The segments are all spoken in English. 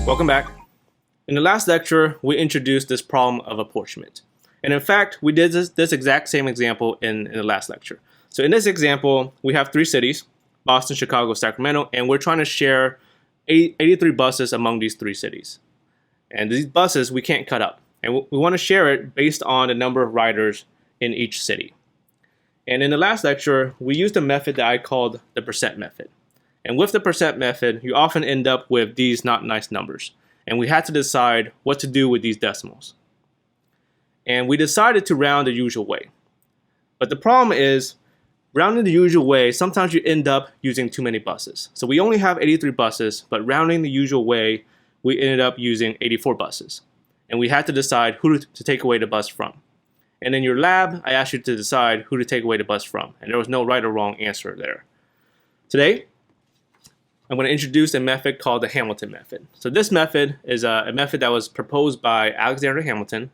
Welcome back. In the last lecture, we introduced this problem of apportionment. And in fact, we did this exact same example in the last lecture. So in this example, we have three cities, Boston, Chicago, Sacramento, and we're trying to share 83 buses among these three cities. And these buses we can't cut up. And we want to share it based on the number of riders in each city. And in the last lecture, we used a method that I called the percent method. And with the percent method, you often end up with these not nice numbers. And we had to decide what to do with these decimals. And we decided to round the usual way. But the problem is, rounding the usual way, sometimes you end up using too many buses. So we only have 83 buses, but rounding the usual way, we ended up using 84 buses. And we had to decide who to take away the bus from. And in your lab, I asked you to decide who to take away the bus from. And there was no right or wrong answer there. Today, I'm going to introduce a method called the Hamilton method. So this method is a method that was proposed by Alexander Hamilton.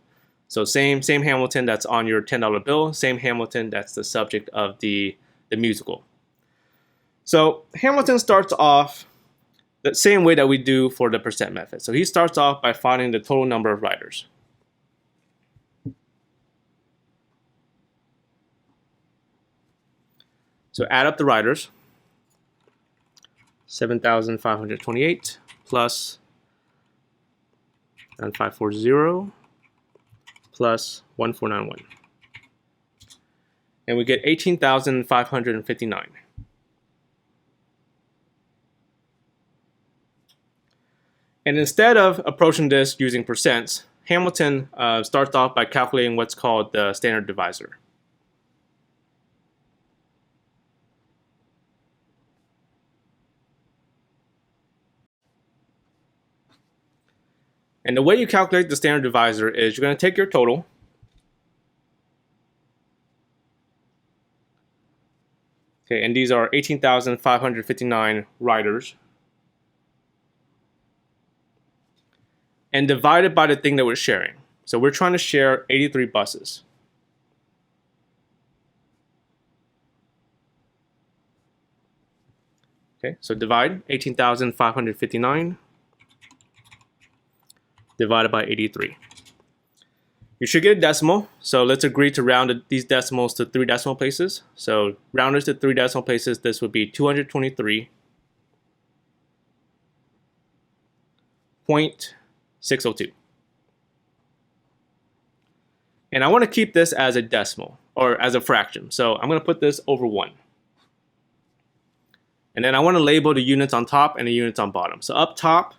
So same Hamilton that's on your $10 bill, same Hamilton that's the subject of the musical. So Hamilton starts off the same way that we do for the percent method. So he starts off by finding the total number of riders. So add up the riders. 7,528 plus 9540 plus 1491. And we get 18,559. And instead of approaching this using percents, Hamilton starts off by calculating what's called the standard divisor. And the way you calculate the standard divisor is you're going to take your total, okay, and these are 18,559 riders, and divide it by the thing that we're sharing. So we're trying to share 83 buses. Okay, so divide 18,559 divided by 83. You should get a decimal, so let's agree to round these decimals to 3 decimal places. So rounders to 3 decimal places, this would be 223.602. And I want to keep this as a decimal, or as a fraction. So I'm going to put this over 1. And then I want to label the units on top and the units on bottom. So up top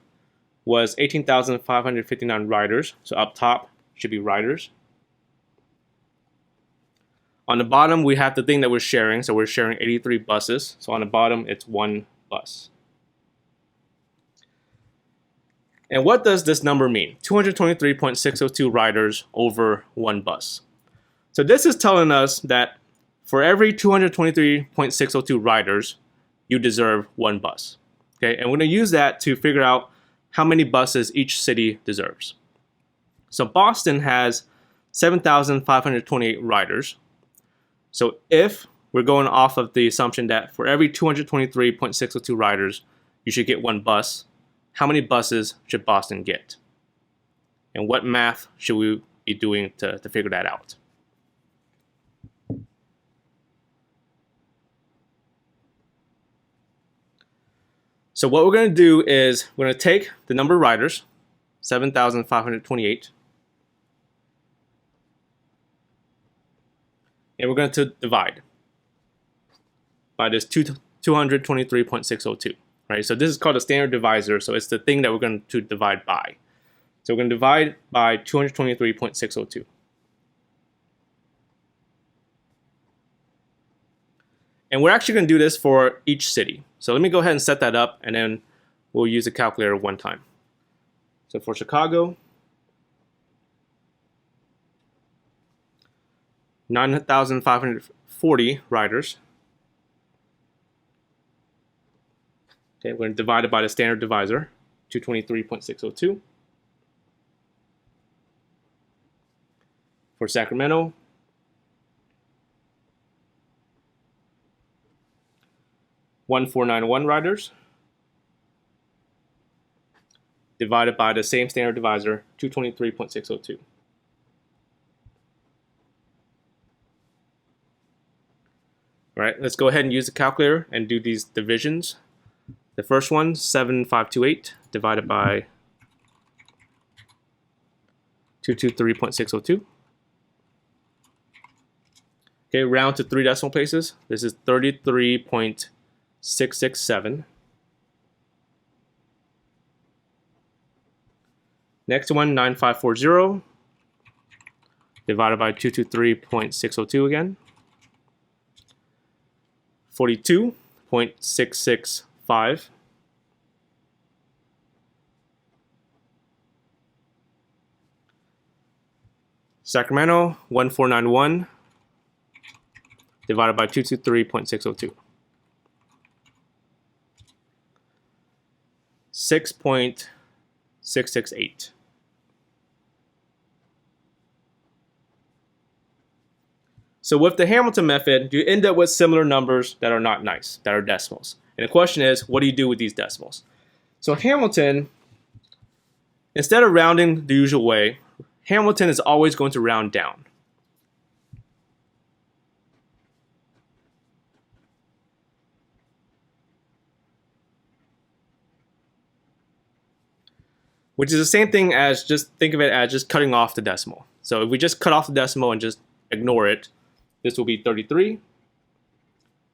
was 18,559 riders. So up top should be riders. On the bottom, we have the thing that we're sharing. So we're sharing 83 buses. So on the bottom, it's 1 bus. And what does this number mean? 223.602 riders over 1 bus. So this is telling us that for every 223.602 riders, you deserve 1 bus. Okay, and we're going to use that to figure out how many buses each city deserves. So Boston has 7,528 riders. So if we're going off of the assumption that for every 223.602 riders, you should get 1 bus, how many buses should Boston get? And what math should we be doing to figure that out? So what we're going to do is we're going to take the number of riders, 7,528, and we're going to divide by this 223.602, right? So this is called a standard divisor, so it's the thing that we're going to divide by. So we're going to divide by 223.602. And we're actually going to do this for each city. So let me go ahead and set that up, and then we'll use a calculator one time. So for Chicago, 9,540 riders. Okay, we're going to divide it by the standard divisor, 223.602. For Sacramento, 1491 riders. divided by the same standard divisor, 223.602. All right, let's go ahead and use the calculator and do these divisions. The first one, 7528 divided by 223.602. Okay, round to 3 decimal places. This is 33.667. Next one, 9540 divided by 223.602 again. 42.665. Sacramento, 1491 divided by 223.602. 6.668. So with the Hamilton method, you end up with similar numbers that are not nice, that are decimals. And the question is, what do you do with these decimals? So Hamilton, instead of rounding the usual way, Hamilton is always going to round down. Which is the same thing as, just think of it as just cutting off the decimal. So if we just cut off the decimal and just ignore it, this will be 33,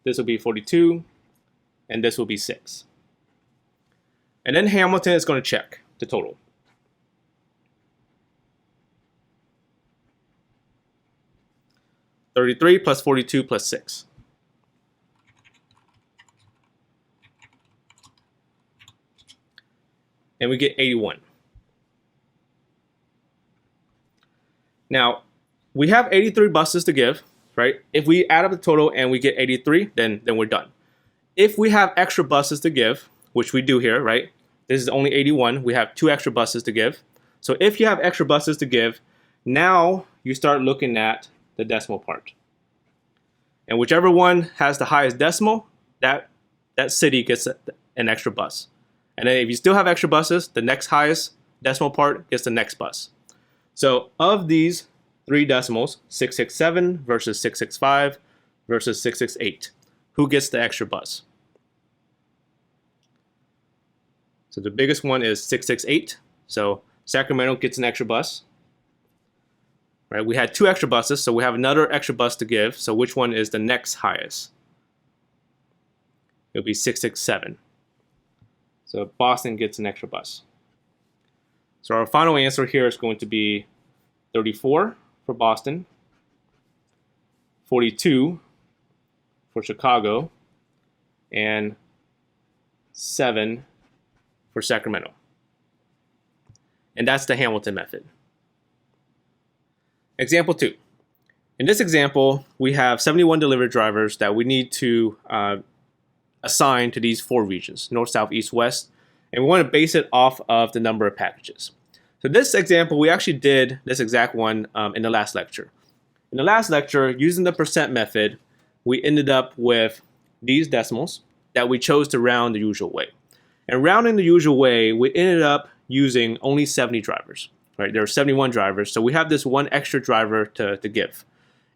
this will be 42, and this will be 6. And then Hamilton is going to check the total. $33 plus 42 plus 6. And we get 81. Now, we have 83 buses to give, right? If we add up the total and we get 83, then we're done. If we have extra buses to give, which we do here, right? This is only 81. We have 2 extra buses to give. So if you have extra buses to give, now you start looking at the decimal part. And whichever one has the highest decimal, that city gets an extra bus. And then if you still have extra buses, the next highest decimal part gets the next bus. So of these 3 decimals, 667 versus 665 versus 668, who gets the extra bus? So the biggest one is 668. So Sacramento gets an extra bus. Right? We had 2 extra buses, so we have another extra bus to give. So which one is the next highest? It'll be 667. So Boston gets an extra bus. So our final answer here is going to be 34 for Boston, 42 for Chicago, and 7 for Sacramento. And that's the Hamilton method. Example 2. In this example, we have 71 delivery drivers that we need to assign to these 4 regions, north, south, east, west, and we want to base it off of the number of packages. So this example, we actually did this exact one in the last lecture. In the last lecture, using the percent method, we ended up with these decimals that we chose to round the usual way. And rounding the usual way, we ended up using only 70 drivers. Right? There are 71 drivers, so we have this 1 extra driver to give.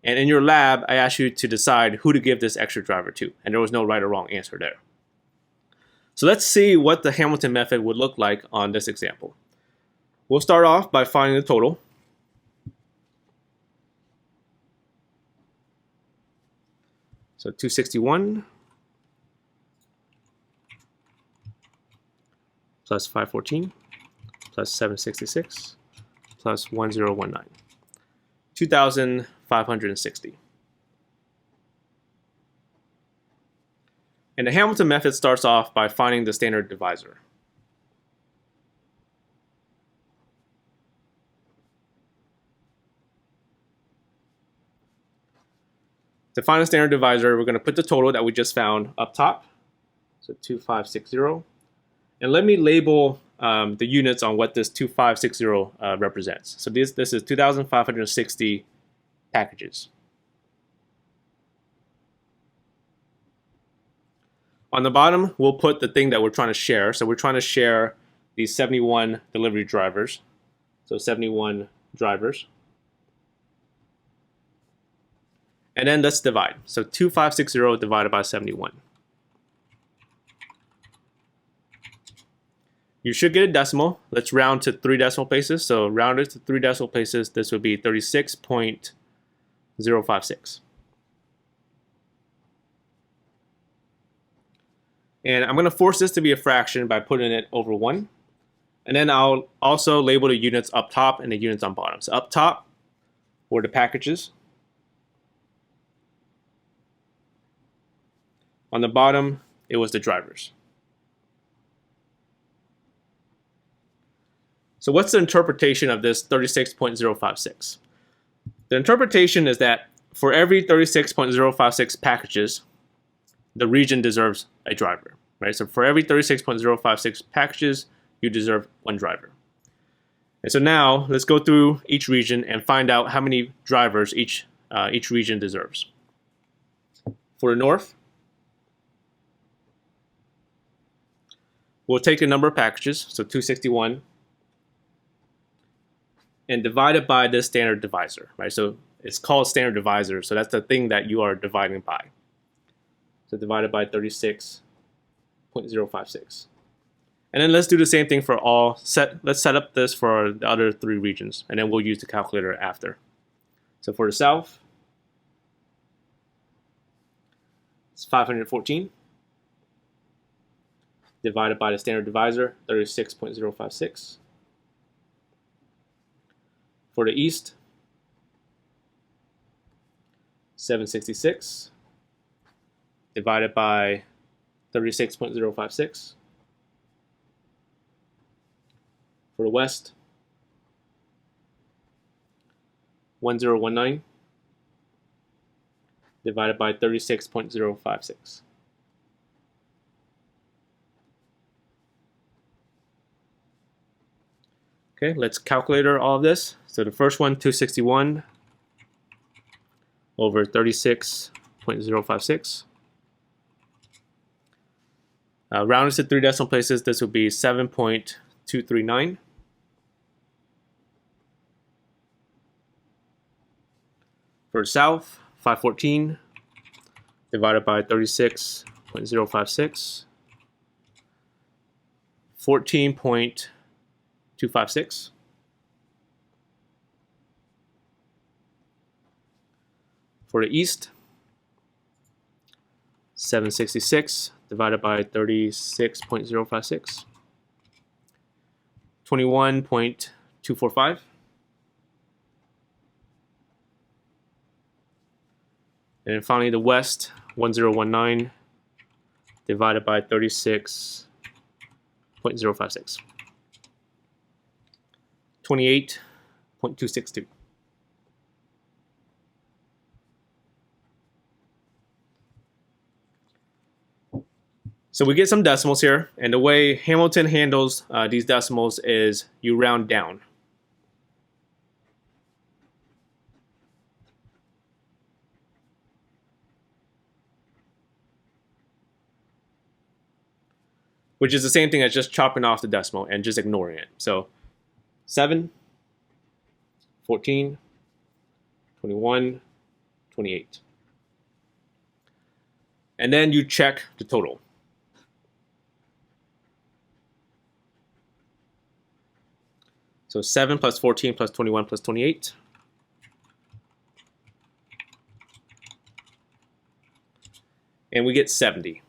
And in your lab, I asked you to decide who to give this extra driver to, and there was no right or wrong answer there. So let's see what the Hamilton method would look like on this example. We'll start off by finding the total. So 261 plus 514 plus 766 plus 1019. 2,560. And the Hamilton method starts off by finding the standard divisor. To find the standard divisor, we're going to put the total that we just found up top, so 2560. And let me label the units on what this 2560 represents. So this is 2,560 packages. On the bottom, we'll put the thing that we're trying to share. So we're trying to share these 71 delivery drivers. So 71 drivers. And then let's divide. So 2560 divided by 71. You should get a decimal. Let's round to 3 decimal places. So rounded to 3 decimal places, this would be 36.056. And I'm going to force this to be a fraction by putting it over 1. And then I'll also label the units up top and the units on bottom. So up top were the packages. On the bottom, it was the drivers. So what's the interpretation of this 36.056? The interpretation is that for every 36.056 packages, the region deserves a driver, right? So for every 36.056 packages, you deserve 1 driver. And so now let's go through each region and find out how many drivers each region deserves. For the north, we'll take the number of packages, so 261, and divide it by this standard divisor, right? So it's called standard divisor, so that's the thing that you are dividing by. So divided by 36.056. And then let's do the same thing for all. Let's set up this for the other 3 regions, and then we'll use the calculator after. So for the south, it's 514 divided by the standard divisor, 36.056. For the east, 766 divided by 36.056. For the west, 1019 divided by 36.056. Okay, let's calculator all of this. So the first one, 261 over 36.056. Rounded to 3 decimal places, this would be 7.239. For the south, 514 divided by 36.056. 14.256. For the east, 766 divided by 36.056. 21.245. And then finally the west, 1019 divided by 36.056. 28.262. So we get some decimals here, and the way Hamilton handles these decimals is you round down. Which is the same thing as just chopping off the decimal and just ignoring it. So 7, 14, 21, 28. And then you check the total. So 7 plus 14 plus 21 plus 28. And we get 70.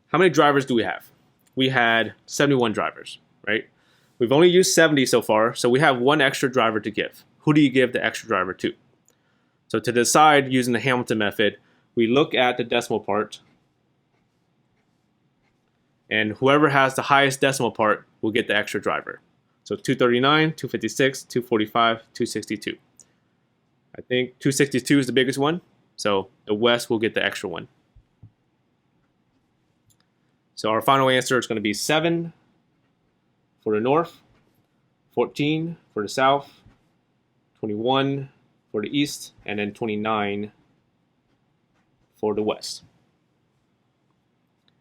How many drivers do we have? We had 71 drivers, right? We've only used 70 so far, so we have 1 extra driver to give. Who do you give the extra driver to? So to decide using the Hamilton method, we look at the decimal part, and whoever has the highest decimal part will get the extra driver. So 239, 256, 245, 262. I think 262 is the biggest one, so the west will get the extra one. So our final answer is going to be 7 for the north, 14 for the south, 21 for the east, and then 29 for the west.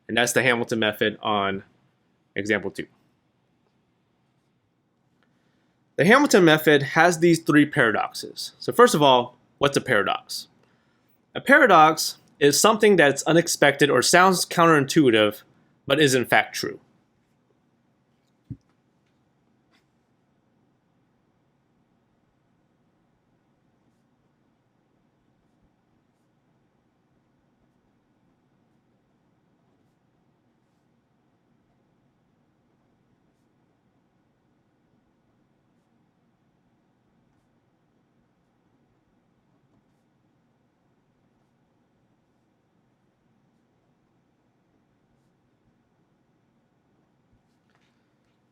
And that's the Hamilton method on example 2. The Hamilton method has these 3 paradoxes. So first of all, what's a paradox? A paradox is something that's unexpected or sounds counterintuitive, but is in fact true.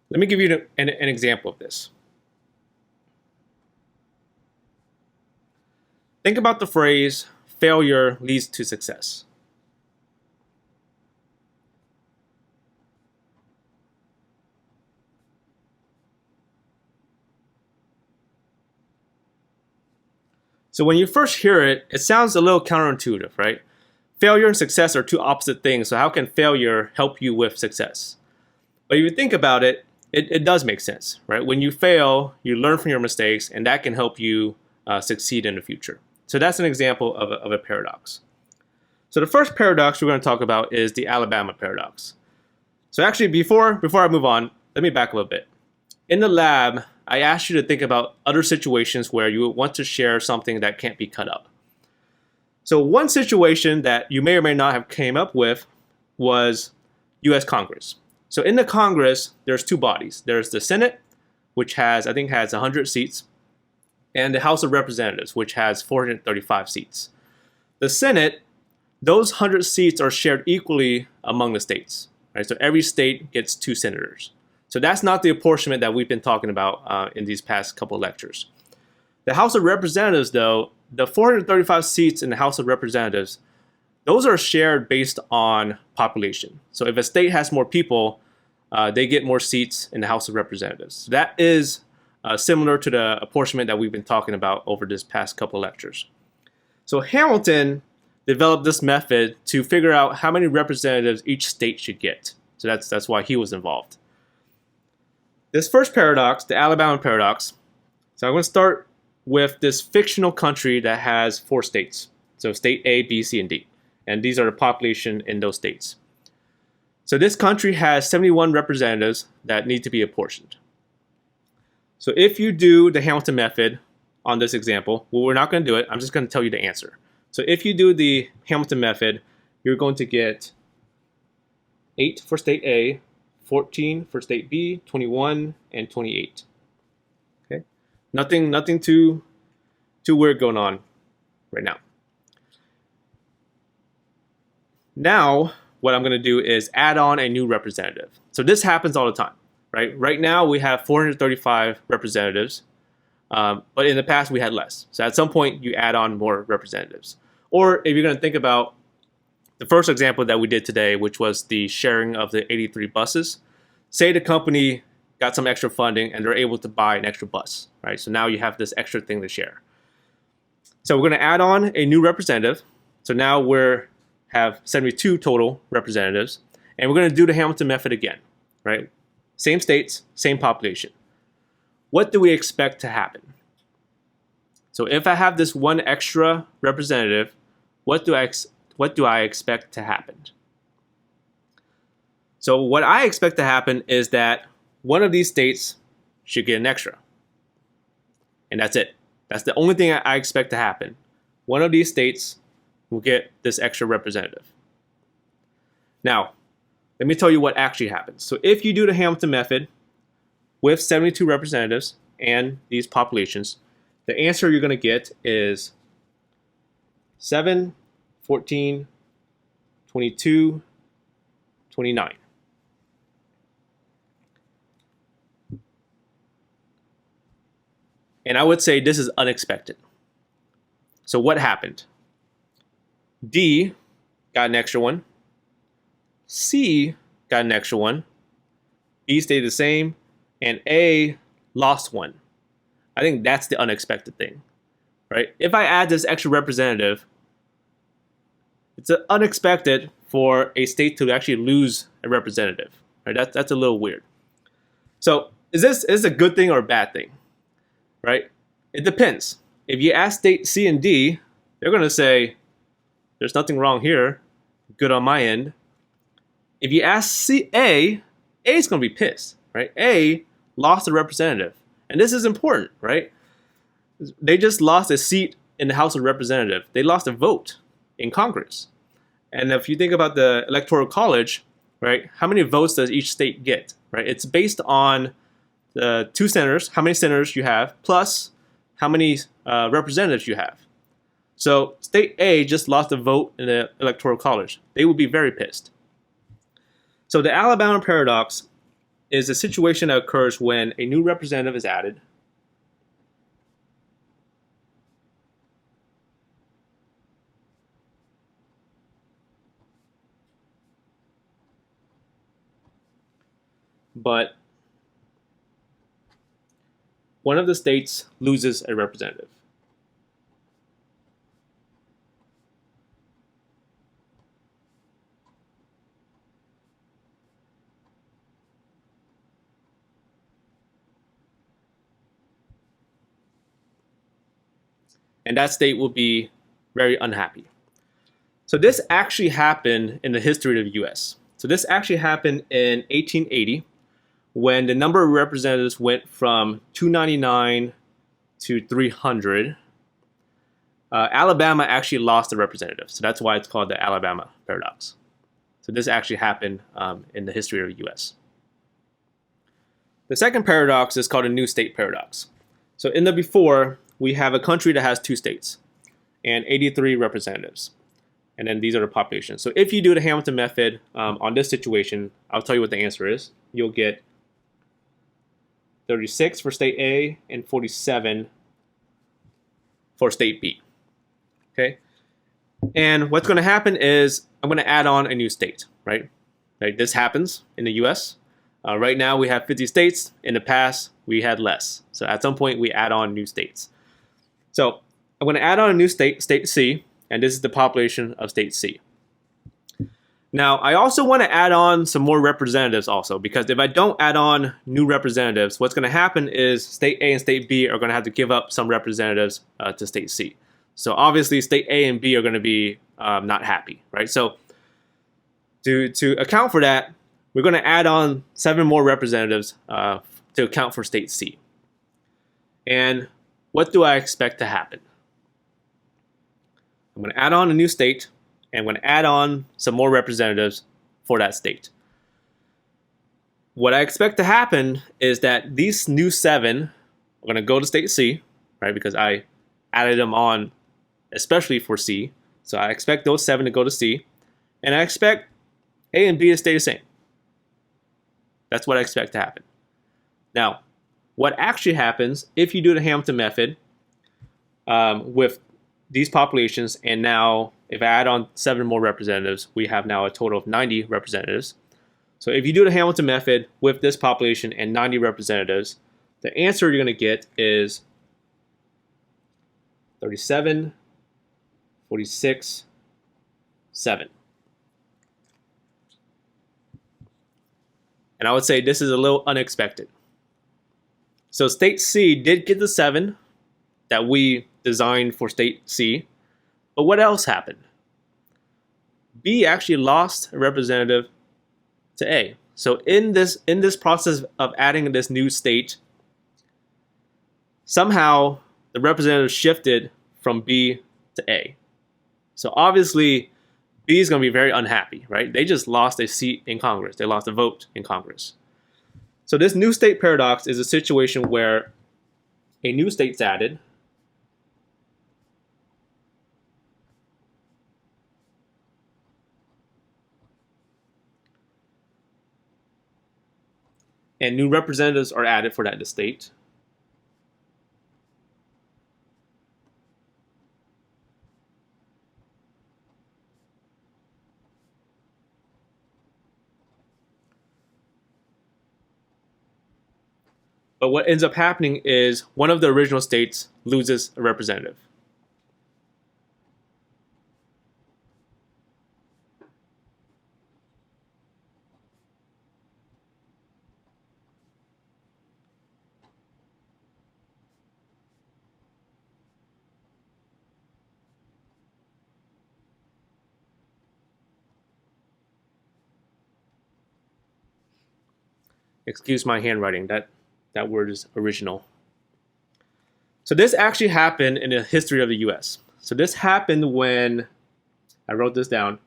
Let me give you an example of this. Think about the phrase, failure leads to success. So when you first hear it, it sounds a little counterintuitive, right? Failure and success are two opposite things, so how can failure help you with success? But if you think about it, it does make sense, right? When you fail, you learn from your mistakes, and that can help you succeed in the future. So that's an example of a paradox. So the first paradox we're going to talk about is the Alabama paradox. So actually, before I move on, let me back a little bit. In the lab, I asked you to think about other situations where you would want to share something that can't be cut up. So one situation that you may or may not have came up with was U.S. Congress. So in the Congress, there's 2 bodies. There's the Senate, which has 100 seats, and the House of Representatives, which has 435 seats. The Senate, those 100 seats are shared equally among the states, right? So every state gets 2 senators. So that's not the apportionment that we've been talking about in these past couple of lectures. The House of Representatives, though, the 435 seats in the House of Representatives, those are shared based on population. So if a state has more people, they get more seats in the House of Representatives. So that is similar to the apportionment that we've been talking about over this past couple of lectures. So Hamilton developed this method to figure out how many representatives each state should get. So that's why he was involved. This first paradox, the Alabama paradox, so I'm going to start with this fictional country that has 4 states. So state A, B, C, and D. And these are the population in those states. So this country has 71 representatives that need to be apportioned. So if you do the Hamilton method on this example, well, we're not going to do it. I'm just going to tell you the answer. So if you do the Hamilton method, you're going to get 8 for state A, 14 for state B, 21, and 28. Okay, nothing too weird going on right now. Now, what I'm going to do is add on a new representative. So this happens all the time, right? Right now we have 435 representatives, but in the past we had less. So at some point you add on more representatives. Or if you're going to think about the first example that we did today, which was the sharing of the 83 buses. Say the company got some extra funding and they're able to buy an extra bus, right? So now you have this extra thing to share. So we're going to add on a new representative. So now we have 72 total representatives, and we're going to do the Hamilton method again, right? Same states, same population. What do we expect to happen? So if I have this one extra representative, what do I expect to happen? So what I expect to happen is that one of these states should get an extra. And that's it. That's the only thing I expect to happen. One of these states will get this extra representative. Now, let me tell you what actually happens. So if you do the Hamilton method with 72 representatives and these populations, the answer you're going to get is 7, 14, 22, 29. And I would say this is unexpected. So what happened? D got an extra one. C got an extra one. B stayed the same. And A lost one. I think that's the unexpected thing, right? If I add this extra representative, it's unexpected for a state to actually lose a representative. Right? That's a little weird. So is this a good thing or a bad thing? Right? It depends. If you ask state C and D, they're going to say, there's nothing wrong here. Good on my end. If you ask A is going to be pissed. Right? A lost a representative. And this is important, right? They just lost a seat in the House of Representatives. They lost a vote in Congress. And if you think about the Electoral College, right, how many votes does each state get? Right? It's based on the 2 senators, how many senators you have, plus how many representatives you have. So state A just lost a vote in the Electoral College. They would be very pissed. So the Alabama paradox is a situation that occurs when a new representative is added. But one of the states loses a representative. And that state will be very unhappy. So this actually happened in the history of the US. So this actually happened in 1880 when the number of representatives went from 299 to 300. Alabama actually lost a representative. So that's why it's called the Alabama paradox. So this actually happened in the history of the US. The second paradox is called a new state paradox. So in the before, we have a country that has 2 states and 83 representatives. And then these are the populations. So if you do the Hamilton method on this situation, I'll tell you what the answer is. You'll get 36 for state A and 47 for state B. Okay? And what's going to happen is I'm going to add on a new state, right? Right? This happens in the US. Right now we have 50 states. In the past, we had less. So at some point, we add on new states. So I'm going to add on a new state, state C, and this is the population of state C. Now, I also want to add on some more representatives also, because if I don't add on new representatives, what's going to happen is state A and state B are going to have to give up some representatives to state C. So obviously, state A and B are going to be not happy, right? So to account for that, we're going to add on 7 more representatives to account for state C. And what do I expect to happen? I'm going to add on a new state, and I'm going to add on some more representatives for that state. What I expect to happen is that these new 7 are going to go to state C, right? Because I added them on especially for C. So I expect those 7 to go to C, and I expect A and B to stay the same. That's what I expect to happen. Now, what actually happens if you do the Hamilton method with these populations, and now if I add on 7 more representatives, we have now a total of 90 representatives. So if you do the Hamilton method with this population and 90 representatives, the answer you're going to get is 37, 46, 7. And I would say this is a little unexpected. So state C did get the 7 that we designed for state C, but what else happened? B actually lost a representative to A. So in this process of adding this new state, somehow the representative shifted from B to A. So obviously B is going to be very unhappy, right? They just lost a seat in Congress. They lost a vote in Congress. So this new state paradox is a situation where a new state's added, and new representatives are added for that state. But what ends up happening is one of the original states loses a representative. Excuse my handwriting. That word is original. So this actually happened in the history of the U.S. So this happened when, I wrote this down,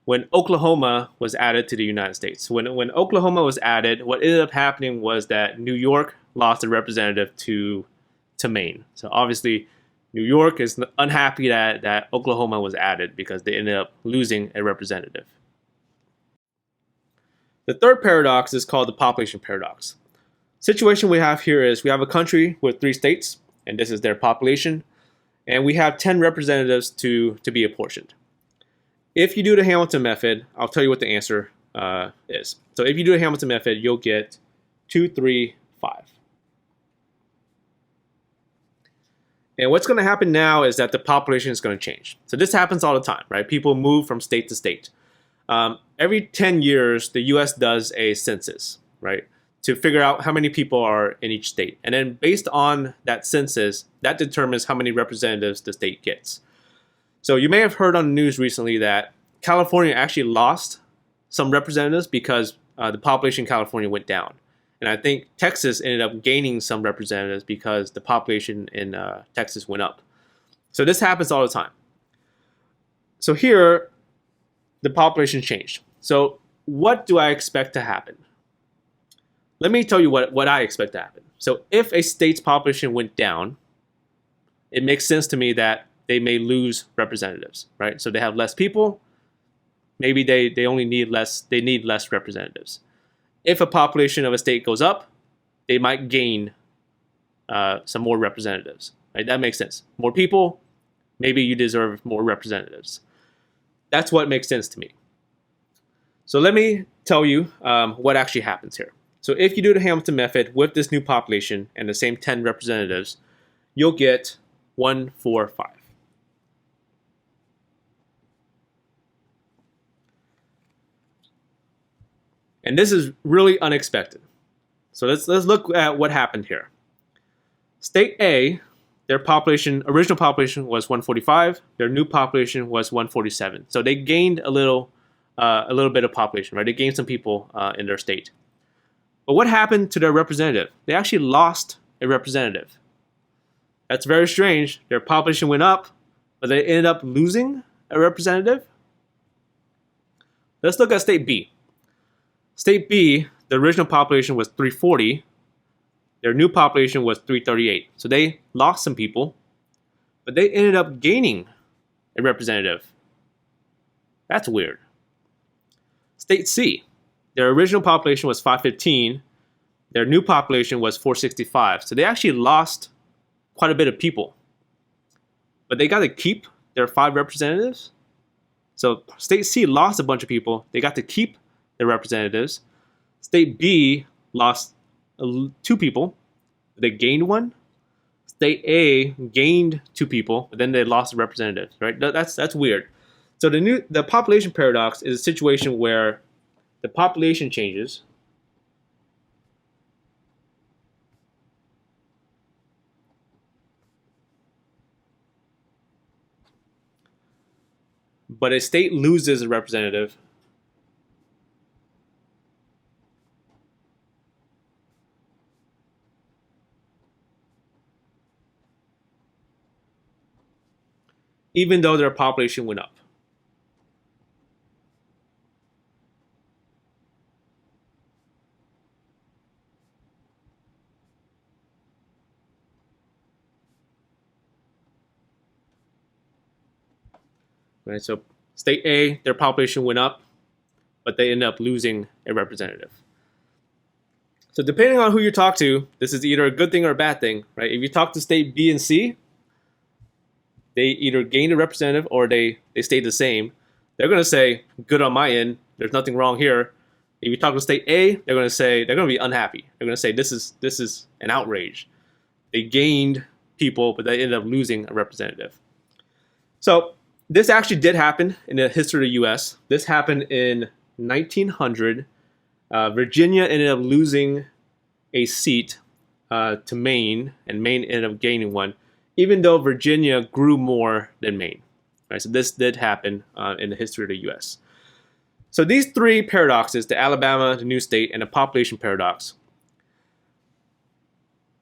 when Oklahoma was added to the United States. When Oklahoma was added, what ended up happening was that New York lost a representative to Maine. So obviously, New York is unhappy that Oklahoma was added because they ended up losing a representative. The third paradox is called the population paradox. Situation we have here is we have a country with 3 states, and this is their population, and we have 10 representatives to be apportioned. If you do the Hamilton method, I'll tell you what the answer is. So if you do the Hamilton method, you'll get 2, 3, 5. And what's going to happen now is that the population is going to change. So this happens all the time, right? People move from state to state. Every 10 years, the US does a census, right? To figure out how many people are in each state. And then based on that census, that determines how many representatives the state gets. So you may have heard on the news recently that California actually lost some representatives because the population in California went down. And I think Texas ended up gaining some representatives because the population in Texas went up. So this happens all the time. So here, the population changed. So what do I expect to happen? Let me tell you what I expect to happen. So if a state's population went down, it makes sense to me that they may lose representatives, right? So they have less people. Maybe they only need less representatives. If a population of a state goes up, they might gain some more representatives, right? That makes sense. More people, maybe you deserve more representatives. That's what makes sense to me. So let me tell you what actually happens here. So if you do the Hamilton method with this new population and the same 10 representatives, you'll get 1, 4, 5. And this is really unexpected. So let's look at what happened here. State A, their original population was 145. Their new population was 147. So they gained a little bit of population, right? They gained some people in their state. But what happened to their representative? They actually lost a representative. That's very strange. Their population went up, but they ended up losing a representative. Let's look at State B. State B, the original population was 340. Their new population was 338. So they lost some people, but they ended up gaining a representative. That's weird. State C, their original population was 515. Their new population was 465. So they actually lost quite a bit of people, but they got to keep their 5 representatives. So State C lost a bunch of people. They got to keep their representatives. State B lost 2 people. They gained 1. State A gained 2 people, but then they lost a representative. Right? That's weird. So the population paradox is a situation where the population changes, but a state loses a representative. Even though their population went up. Right, so State A, their population went up, but they ended up losing a representative. So depending on who you talk to, this is either a good thing or a bad thing, right? If you talk to State B and C, they either gained a representative or they stayed the same. They're going to say, good on my end, there's nothing wrong here. If you talk to State A, they're going to be unhappy. They're going to say, this is an outrage. They gained people, but they ended up losing a representative. So this actually did happen in the history of the U.S. This happened in 1900. Virginia ended up losing a seat to Maine, and Maine ended up gaining one, even though Virginia grew more than Maine. Right, so this did happen in the history of the U.S. So these three paradoxes, the Alabama, the new state, and the population paradox,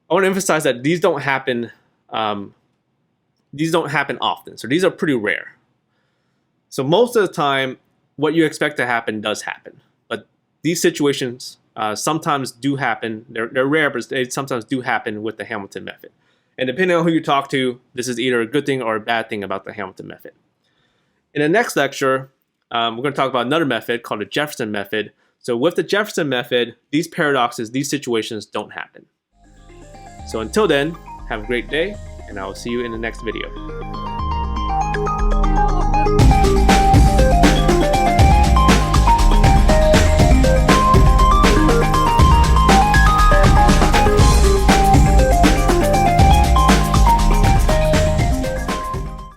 I want to emphasize that these don't happen often. So these are pretty rare. So most of the time, what you expect to happen does happen. But these situations sometimes do happen. They're rare, but they sometimes do happen with the Hamilton method. And depending on who you talk to, this is either a good thing or a bad thing about the Hamilton method. In the next lecture, we're going to talk about another method called the Jefferson method. So with the Jefferson method, these paradoxes, these situations don't happen. So until then, have a great day, and I will see you in the next video.